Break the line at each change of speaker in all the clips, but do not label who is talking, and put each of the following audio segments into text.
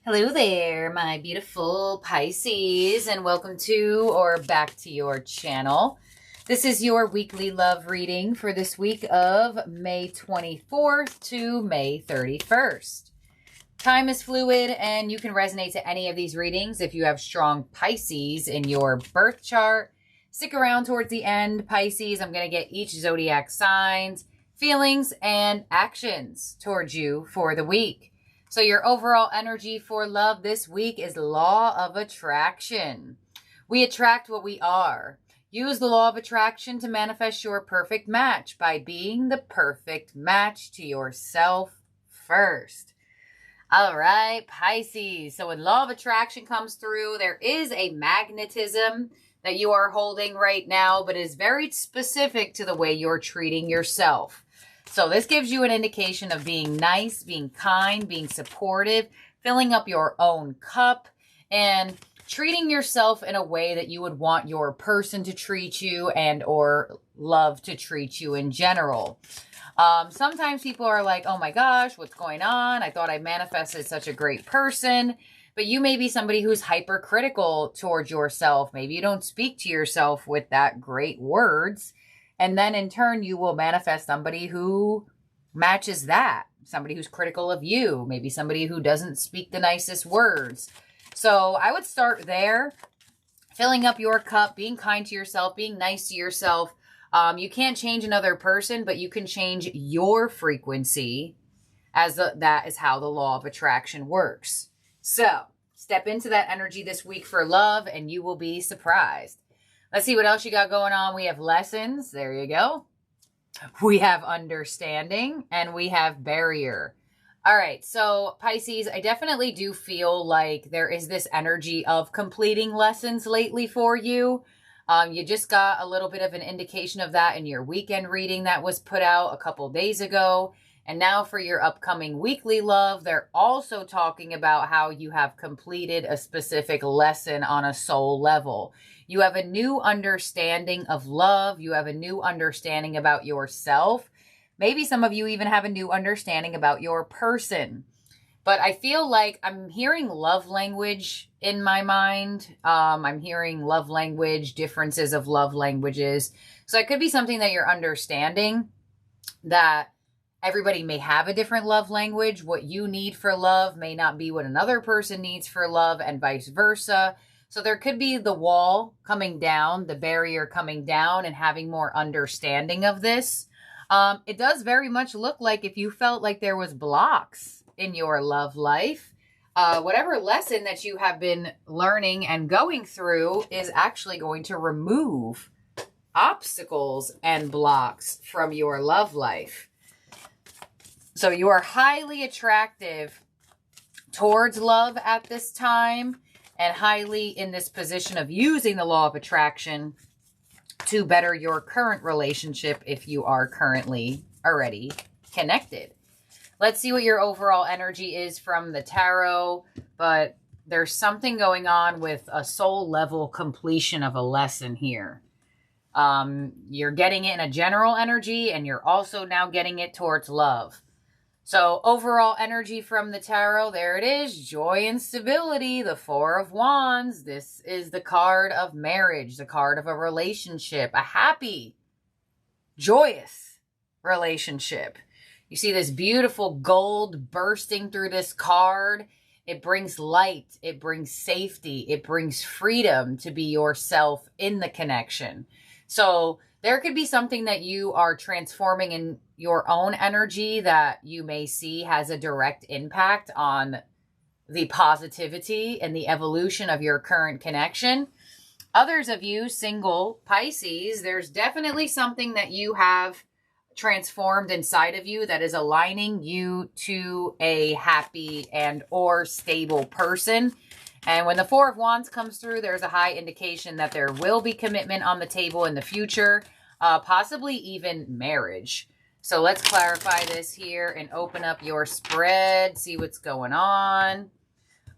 Hello there, my beautiful Pisces, and welcome to or back to your channel. This is your weekly love reading for this week of May 24th to May 31st. Time is fluid and you can resonate to any of these readings if you have strong Pisces in your birth chart. Stick around towards the end, Pisces. I'm going to get each zodiac signs, feelings, and actions towards you for the week. So your overall energy for love this week is law of attraction. We attract what we are. Use the law of attraction to manifest your perfect match by being the perfect match to yourself first. All right, Pisces. So when law of attraction comes through, there is a magnetism that you are holding right now, but is very specific to the way you're treating yourself. So this gives you an indication of being nice, being kind, being supportive, filling up your own cup, and treating yourself in a way that you would want your person to treat you and or love to treat you in general. Sometimes people are like, oh my gosh, what's going on? I thought I manifested such a great person. But you may be somebody who's hypercritical towards yourself. Maybe you don't speak to yourself with that great words. And then in turn, you will manifest somebody who matches that. Somebody who's critical of you. Maybe somebody who doesn't speak the nicest words. So I would start there. Filling up your cup, being kind to yourself, being nice to yourself. You can't change another person, but you can change your frequency, as that is how the law of attraction works. So step into that energy this week for love and you will be surprised. Let's see what else you got going on. We have lessons. There you go. We have understanding and we have barrier. All right. So Pisces, I definitely do feel like there is this energy of completing lessons lately for you. You just got a little bit of an indication of that in your weekend reading that was put out a couple days ago. And now for your upcoming weekly love, they're also talking about how you have completed a specific lesson on a soul level. You have a new understanding of love. You have a new understanding about yourself. Maybe some of you even have a new understanding about your person. But I feel like I'm hearing love language in my mind. I'm hearing love language, differences of love languages. So it could be something that you're understanding, that everybody may have a different love language. What you need for love may not be what another person needs for love, and vice versa. So there could be the wall coming down, the barrier coming down, and having more understanding of this. It does very much look like if you felt like there was blocks in your love life, whatever lesson that you have been learning and going through is actually going to remove obstacles and blocks from your love life. So you are highly attractive towards love at this time and highly in this position of using the law of attraction to better your current relationship if you are currently already connected. Let's see what your overall energy is from the tarot, but there's something going on with a soul level completion of a lesson here. You're getting it in a general energy and you're also now getting it towards love. So overall energy from the tarot, there it is, joy and stability, the Four of Wands. This is the card of marriage, the card of a relationship, a happy, joyous relationship. You see this beautiful gold bursting through this card. It brings light, it brings safety, it brings freedom to be yourself in the connection. So there could be something that you are transforming in your own energy that you may see has a direct impact on the positivity and the evolution of your current connection. Others of you, single Pisces, there's definitely something that you have transformed inside of you that is aligning you to a happy and or stable person. And when the Four of Wands comes through, there's a high indication that there will be commitment on the table in the future, possibly even marriage. So let's clarify this here and open up your spread, see what's going on.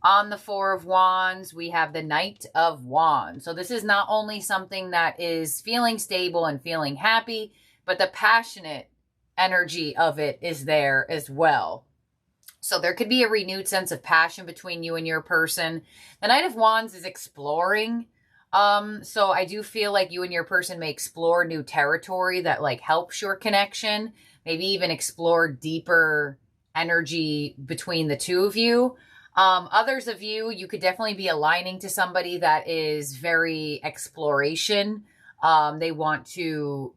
On the Four of Wands, we have the Knight of Wands. So this is not only something that is feeling stable and feeling happy, but the passionate energy of it is there as well. So there could be a renewed sense of passion between you and your person. The Knight of Wands is exploring. So I do feel like you and your person may explore new territory that like helps your connection. Maybe even explore deeper energy between the two of you. Others of you, you could definitely be aligning to somebody that is very exploration. They want to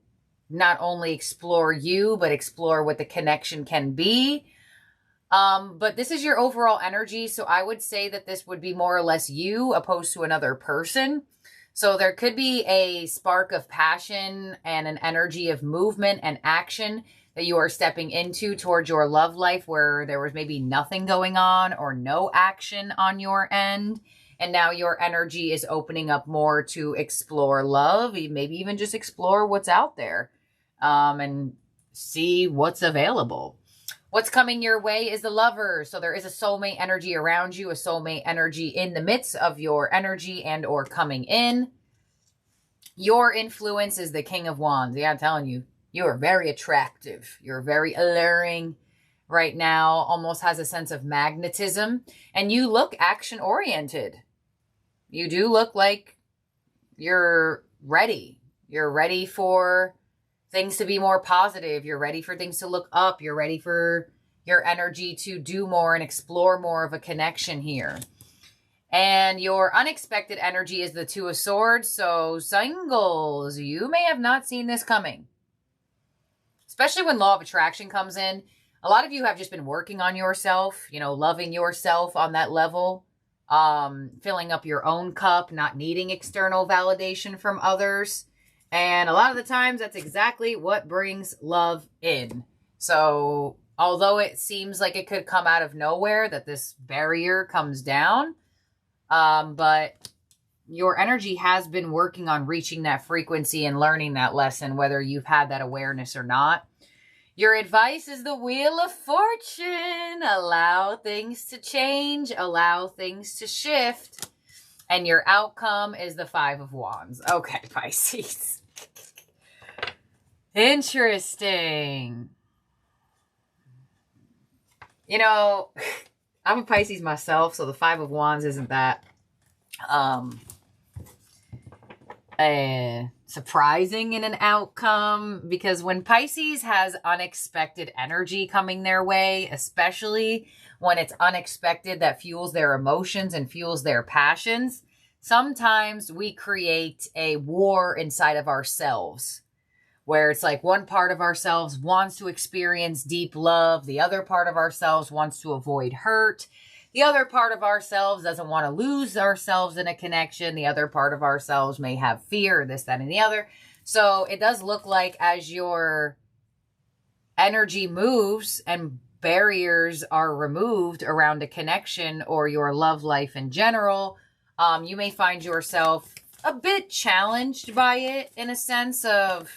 not only explore you, but explore what the connection can be. But this is your overall energy. So I would say that this would be more or less you opposed to another person. So there could be a spark of passion and an energy of movement and action that you are stepping into towards your love life where there was maybe nothing going on or no action on your end. And now your energy is opening up more to explore love, maybe even just explore what's out there, and see what's available. What's coming your way is the Lovers. So there is a soulmate energy around you, a soulmate energy in the midst of your energy and or coming in. Your influence is the King of Wands. Yeah, I'm telling you, you are very attractive. You're very alluring right now, almost has a sense of magnetism. And you look action-oriented. You do look like you're ready. You're ready for things to be more positive. You're ready for things to look up. You're ready for your energy to do more and explore more of a connection here. And your unexpected energy is the Two of Swords. So singles, you may have not seen this coming. Especially when law of attraction comes in. A lot of you have just been working on yourself, you know, loving yourself on that level. Filling up your own cup, not needing external validation from others. And a lot of the times, that's exactly what brings love in. So, although it seems like it could come out of nowhere, that this barrier comes down, but your energy has been working on reaching that frequency and learning that lesson, whether you've had that awareness or not. Your advice is the Wheel of Fortune. Allow things to change, allow things to shift. And your outcome is the Five of Wands. Okay, Pisces. Interesting. You know, I'm a Pisces myself, so the Five of Wands isn't that surprising in an outcome, because when Pisces has unexpected energy coming their way, especially when it's unexpected that fuels their emotions and fuels their passions, sometimes we create a war inside of ourselves where it's like one part of ourselves wants to experience deep love, the other part of ourselves wants to avoid hurt, the other part of ourselves doesn't want to lose ourselves in a connection, the other part of ourselves may have fear, this, that, and the other. So it does look like as your energy moves and barriers are removed around a connection or your love life in general, you may find yourself a bit challenged by it in a sense of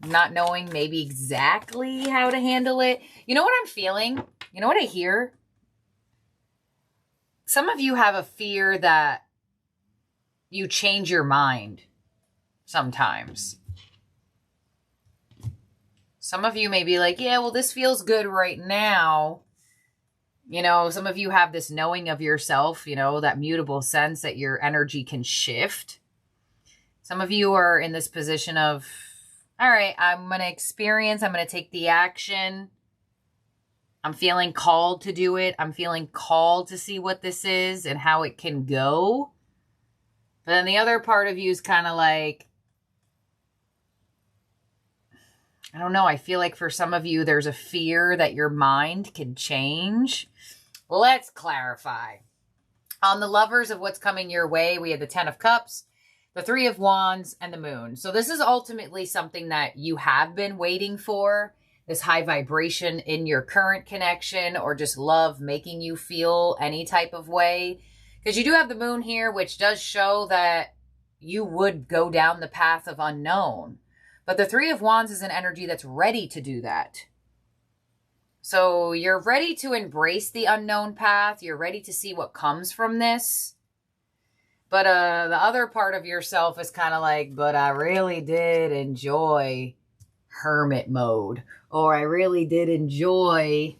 not knowing maybe exactly how to handle it. You know what I'm feeling? You know what I hear? Some of you have a fear that you change your mind sometimes. Some of you may be like, yeah, well, this feels good right now. You know, some of you have this knowing of yourself, you know, that mutable sense that your energy can shift. Some of you are in this position of, all right, I'm going to experience, I'm going to take the action. I'm feeling called to do it. I'm feeling called to see what this is and how it can go. But then the other part of you is kind of like, I don't know. I feel like for some of you, there's a fear that your mind can change. Let's clarify. On the Lovers of what's coming your way, we have the Ten of Cups, the Three of Wands, and the Moon. So this is ultimately something that you have been waiting for, this high vibration in your current connection or just love making you feel any type of way. Because you do have the Moon here, which does show that you would go down the path of unknown. But the Three of Wands is an energy that's ready to do that. So you're ready to embrace the unknown path. You're ready to see what comes from this. But the other part of yourself is kind of like, but I really did enjoy hermit mode. Or I really did enjoy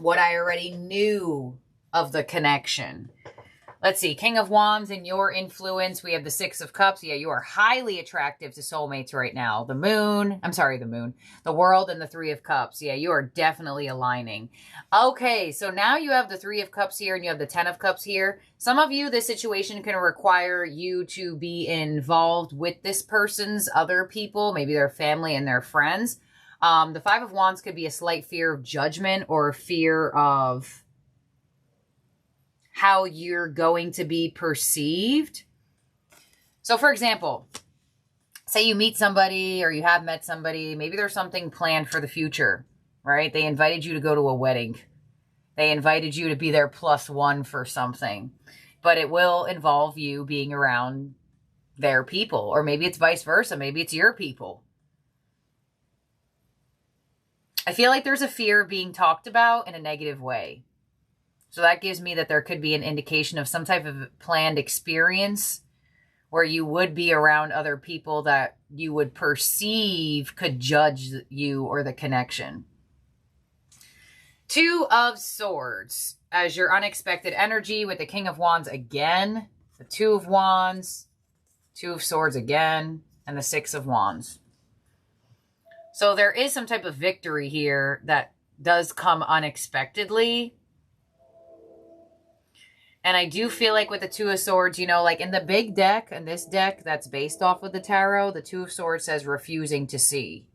what I already knew of the connection. Let's see, King of Wands in your influence. We have the Six of Cups. Yeah, you are highly attractive to soulmates right now. The moon, the world, and the Three of Cups. Yeah, you are definitely aligning. Okay, so now you have the Three of Cups here and you have the Ten of Cups here. Some of you, this situation can require you to be involved with this person's other people, maybe their family and their friends. The Five of Wands could be a slight fear of judgment or a fear of how you're going to be perceived. So for example, say you meet somebody or you have met somebody, maybe there's something planned for the future, right? They invited you to go to a wedding. They invited you to be their +1 for something, but it will involve you being around their people, or maybe it's vice versa. Maybe it's your people. I feel like there's a fear of being talked about in a negative way. So that gives me that there could be an indication of some type of planned experience where you would be around other people that you would perceive could judge you or the connection. Two of Swords as your unexpected energy with the King of Wands again, the Two of Wands, Two of Swords again, and the Six of Wands. So there is some type of victory here that does come unexpectedly. And I do feel like with the Two of Swords, you know, like in the big deck, and this deck that's based off of the tarot, the Two of Swords says refusing to see.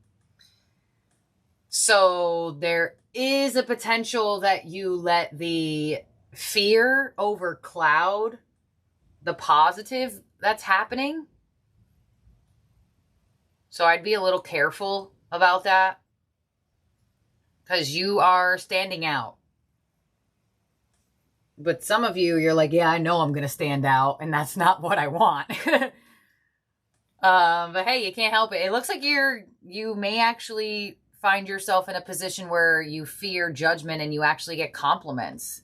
So there is a potential that you let the fear overcloud the positive that's happening. So I'd be a little careful about that, because you are standing out. But some of you, you're like, yeah, I know I'm going to stand out, and that's not what I want. But hey, you can't help it. It looks like you may actually find yourself in a position where you fear judgment and you actually get compliments.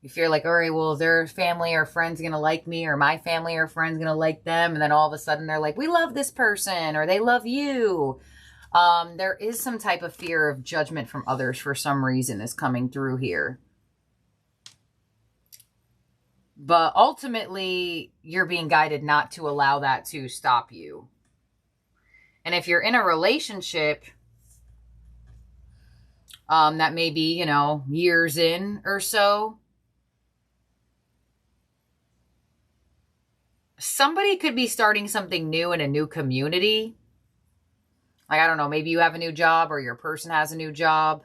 You fear like, all right, well, their family or friends going to like me, or my family or friends going to like them. And then all of a sudden they're like, we love this person, or they love you. There is some type of fear of judgment from others for some reason is coming through here. But ultimately, you're being guided not to allow that to stop you. And if you're in a relationship that may be, you know, years in or so, somebody could be starting something new in a new community. Like, I don't know, maybe you have a new job or your person has a new job.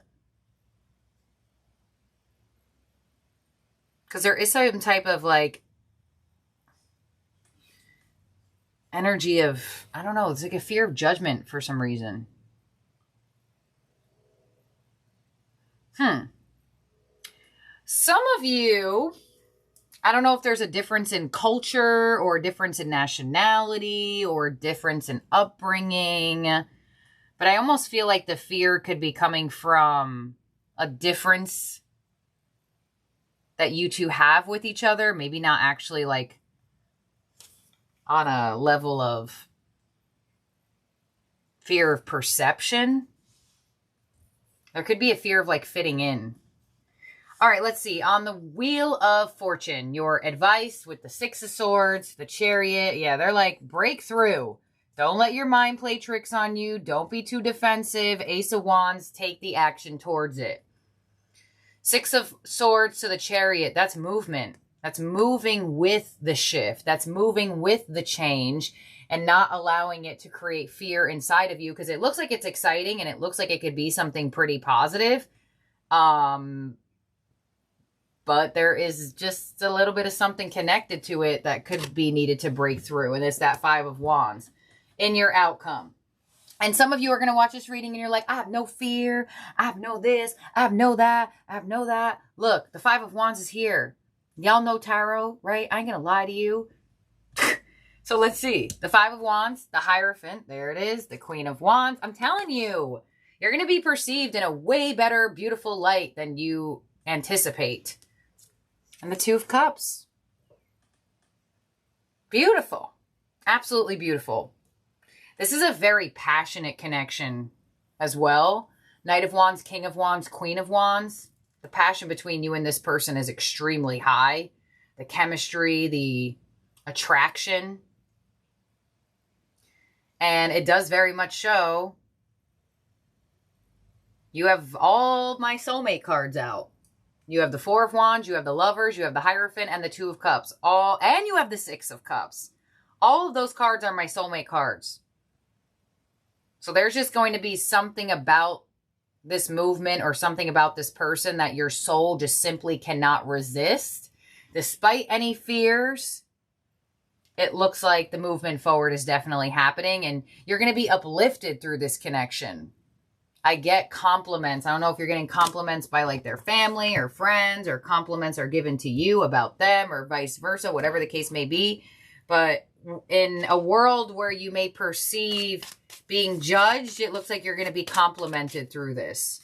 Because there is some type of, like, energy of, I don't know, it's like a fear of judgment for some reason. Some of you, I don't know if there's a difference in culture or a difference in nationality or a difference in upbringing, but I almost feel like the fear could be coming from a difference that you two have with each other. Maybe not actually like on a level of fear of perception. There could be a fear of like fitting in. All right, let's see. On the Wheel of Fortune, your advice with the Six of Swords, the Chariot. Yeah, they're like, break through. Don't let your mind play tricks on you. Don't be too defensive. Ace of Wands, take the action towards it. Six of Swords to the Chariot, that's movement. That's moving with the shift. That's moving with the change and not allowing it to create fear inside of you, because it looks like it's exciting and it looks like it could be something pretty positive. But there is just a little bit of something connected to it that could be needed to break through. And it's that Five of Wands in your outcome. And some of you are going to watch this reading and you're like, I have no fear. I have no this. I have no that. I have no that. Look, the Five of Wands is here. Y'all know tarot, right? I ain't going to lie to you. So let's see. The Five of Wands, the Hierophant. There it is. The Queen of Wands. I'm telling you, you're going to be perceived in a way better, beautiful light than you anticipate. And the Two of Cups. Beautiful. Absolutely beautiful. This is a very passionate connection as well. Knight of Wands, King of Wands, Queen of Wands. The passion between you and this person is extremely high. The chemistry, the attraction. And it does very much show you have all my soulmate cards out. You have the Four of Wands, you have the Lovers, you have the Hierophant, and the Two of Cups. And you have the Six of Cups. All of those cards are my soulmate cards. So there's just going to be something about this movement or something about this person that your soul just simply cannot resist. Despite any fears, it looks like the movement forward is definitely happening, and you're going to be uplifted through this connection. I get compliments. I don't know if you're getting compliments by like their family or friends, or compliments are given to you about them, or vice versa, whatever the case may be. But in a world where you may perceive being judged, it looks like you're going to be complimented through this.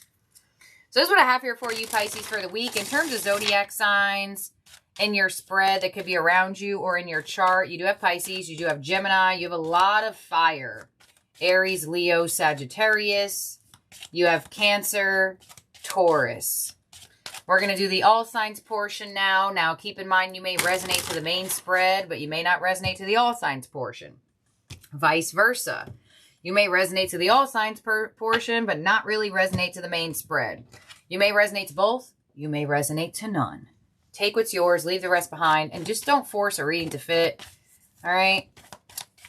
So this is what I have here for you, Pisces, for the week. In terms of zodiac signs in your spread that could be around you or in your chart, you do have Pisces, you do have Gemini, you have a lot of fire. Aries, Leo, Sagittarius. You have Cancer, Taurus. We're going to do the all signs portion now. Now, keep in mind, you may resonate to the main spread, but you may not resonate to the all signs portion. Vice versa. You may resonate to the all signs portion, but not really resonate to the main spread. You may resonate to both. You may resonate to none. Take what's yours, leave the rest behind, and just don't force a reading to fit. All right?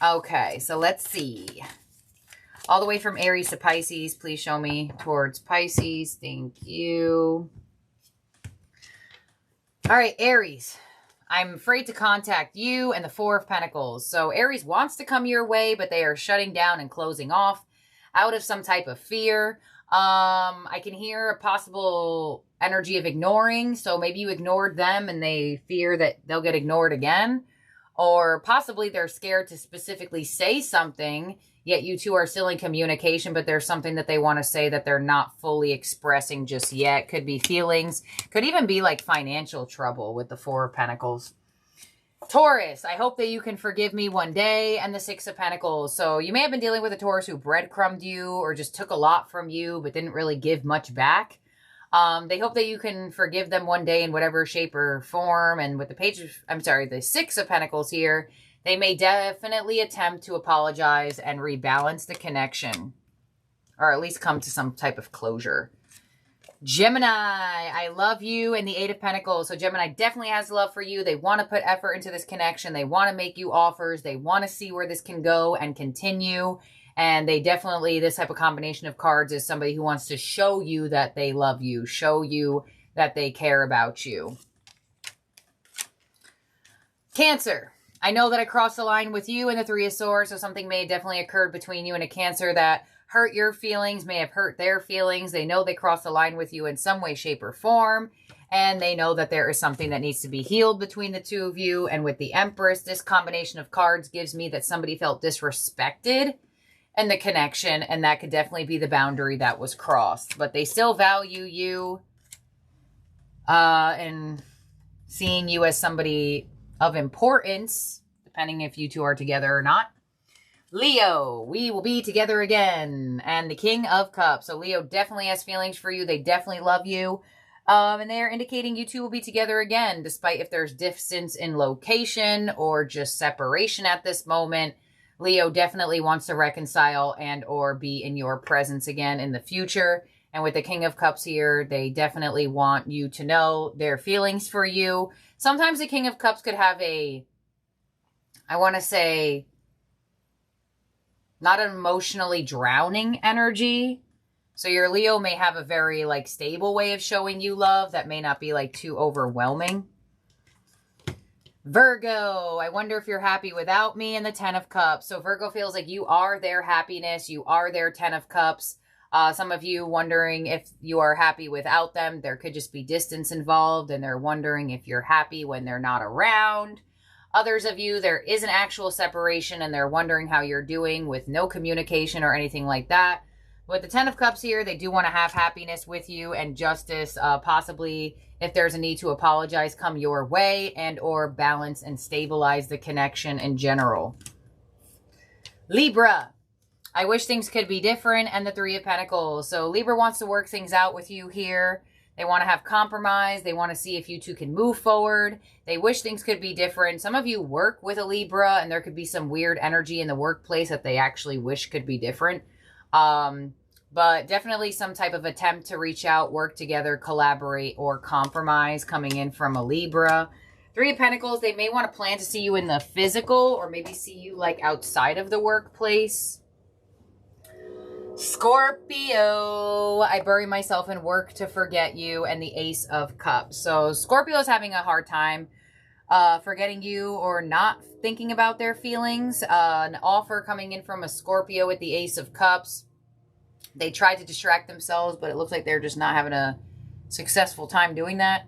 Okay, so let's see. All the way from Aries to Pisces, please show me towards Pisces. Thank you. All right, Aries. I'm afraid to contact you and the Four of Pentacles. So Aries wants to come your way, but they are shutting down and closing off out of some type of fear. I can hear a possible energy of ignoring. So maybe you ignored them and they fear that they'll get ignored again. Or possibly they're scared to specifically say something, yet you two are still in communication, but there's something that they want to say that they're not fully expressing just yet. Could be feelings. Could even be like financial trouble with the Four of Pentacles. Taurus, I hope that you can forgive me one day, and the Six of Pentacles. So you may have been dealing with a Taurus who breadcrumbed you or just took a lot from you but didn't really give much back. They hope that you can forgive them one day in whatever shape or form. And with the Six of Pentacles here, they may definitely attempt to apologize and rebalance the connection, or at least come to some type of closure. Gemini, I love you, and the Eight of Pentacles. So Gemini definitely has love for you. They want to put effort into this connection. They want to make you offers. They want to see where this can go and continue. And they definitely, this type of combination of cards is somebody who wants to show you that they love you, show you that they care about you. Cancer. I know that I crossed the line with you and the Three of Swords, so something may have definitely occurred between you and a Cancer that hurt your feelings, may have hurt their feelings. They know they crossed the line with you in some way, shape, or form. And they know that there is something that needs to be healed between the two of you. And with the Empress, this combination of cards gives me that somebody felt disrespected in the connection. And that could definitely be the boundary that was crossed. But they still value you and seeing you as somebody of importance, depending if you two are together or not. Leo, we will be together again. And the King of Cups. So Leo definitely has feelings for you. They definitely love you. And they are indicating you two will be together again, despite if there's distance in location or just separation at this moment. Leo definitely wants to reconcile and or be in your presence again in the future. And with the King of Cups here, they definitely want you to know their feelings for you. Sometimes the King of Cups could have a, I want to say, not an emotionally drowning energy. So your Leo may have a very like stable way of showing you love that may not be like too overwhelming. Virgo, I wonder if you're happy without me, and the Ten of Cups. So Virgo feels like you are their happiness. You are their Ten of Cups. Some of you wondering if you are happy without them. There could just be distance involved, and they're wondering if you're happy when they're not around. Others of you, there is an actual separation, and they're wondering how you're doing with no communication or anything like that. With the Ten of Cups here, they do want to have happiness with you and justice, possibly if there's a need to apologize, come your way and or balance and stabilize the connection in general. Libra, I wish things could be different, and the Three of Pentacles. So Libra wants to work things out with you here. They want to have compromise. They want to see if you two can move forward. They wish things could be different. Some of you work with a Libra, and there could be some weird energy in the workplace that they actually wish could be different. But definitely some type of attempt to reach out, work together, collaborate, or compromise coming in from a Libra. Three of Pentacles, they may want to plan to see you in the physical, or maybe see you like outside of the workplace. Scorpio, I bury myself in work to forget you, and the Ace of Cups. So Scorpio is having a hard time forgetting you or not thinking about their feelings. An offer coming in from a Scorpio with the Ace of Cups. They tried to distract themselves, but it looks like they're just not having a successful time doing that.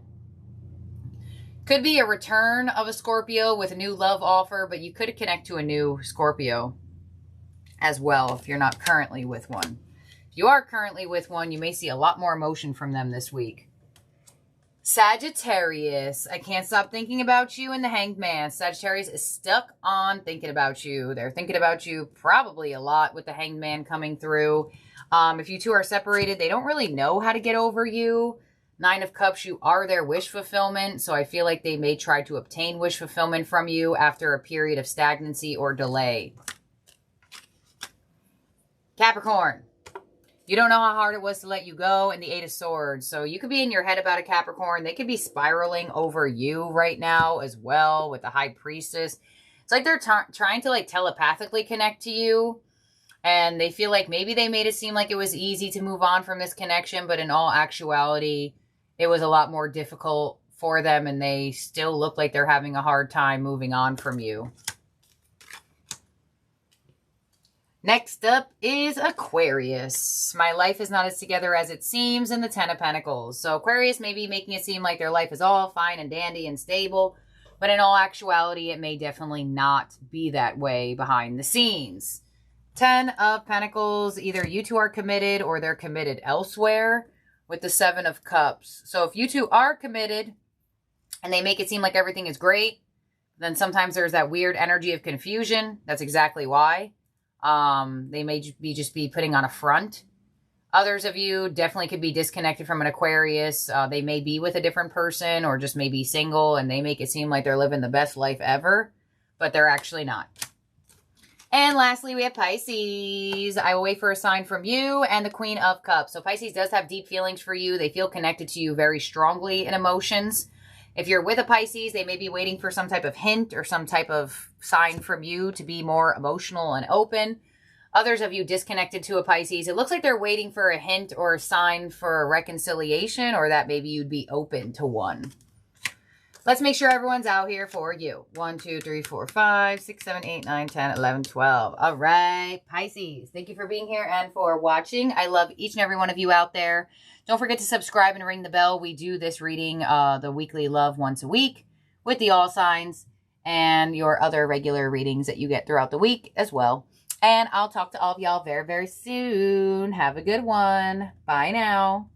Could be a return of a Scorpio with a new love offer, but you could connect to a new Scorpio as well if you're not currently with one. If you are currently with one, you may see a lot more emotion from them this week. Sagittarius, I can't stop thinking about you and the Hanged Man. Sagittarius is stuck on thinking about you. They're thinking about you probably a lot with the Hanged Man coming through. If you two are separated, they don't really know how to get over you. Nine of Cups, you are their wish fulfillment. So I feel like they may try to obtain wish fulfillment from you after a period of stagnancy or delay. Capricorn, you don't know how hard it was to let you go, and the Eight of Swords. So you could be in your head about a Capricorn. They could be spiraling over you right now as well with the High Priestess. It's like they're trying to like telepathically connect to you, and they feel like maybe they made it seem like it was easy to move on from this connection, but in all actuality, it was a lot more difficult for them, and they still look like they're having a hard time moving on from you. Next up is Aquarius. My life is not as together as it seems, in the Ten of Pentacles. So Aquarius may be making it seem like their life is all fine and dandy and stable, but in all actuality, it may definitely not be that way behind the scenes. Ten of Pentacles, either you two are committed or they're committed elsewhere with the Seven of Cups. So if you two are committed and they make it seem like everything is great, then sometimes there's that weird energy of confusion. That's exactly why. They may just be putting on a front. Others of you definitely could be disconnected from an Aquarius. They may be with a different person or just may be single, and they make it seem like they're living the best life ever, but they're actually not. And lastly, we have Pisces. I will wait for a sign from you, and the Queen of Cups. So Pisces does have deep feelings for you. They feel connected to you very strongly in emotions. If you're with a Pisces, they may be waiting for some type of hint or some type of sign from you to be more emotional and open. Others of you disconnected to a Pisces, it looks like they're waiting for a hint or a sign for a reconciliation, or that maybe you'd be open to one. Let's make sure everyone's out here for you. 1, 2, 3, 4, 5, 6, 7, 8, 9, 10, 11, 12. All right, Pisces. Thank you for being here and for watching. I love each and every one of you out there. Don't forget to subscribe and ring the bell. We do this reading, the weekly love, once a week with the all signs and your other regular readings that you get throughout the week as well. And I'll talk to all of y'all very, very soon. Have a good one. Bye now.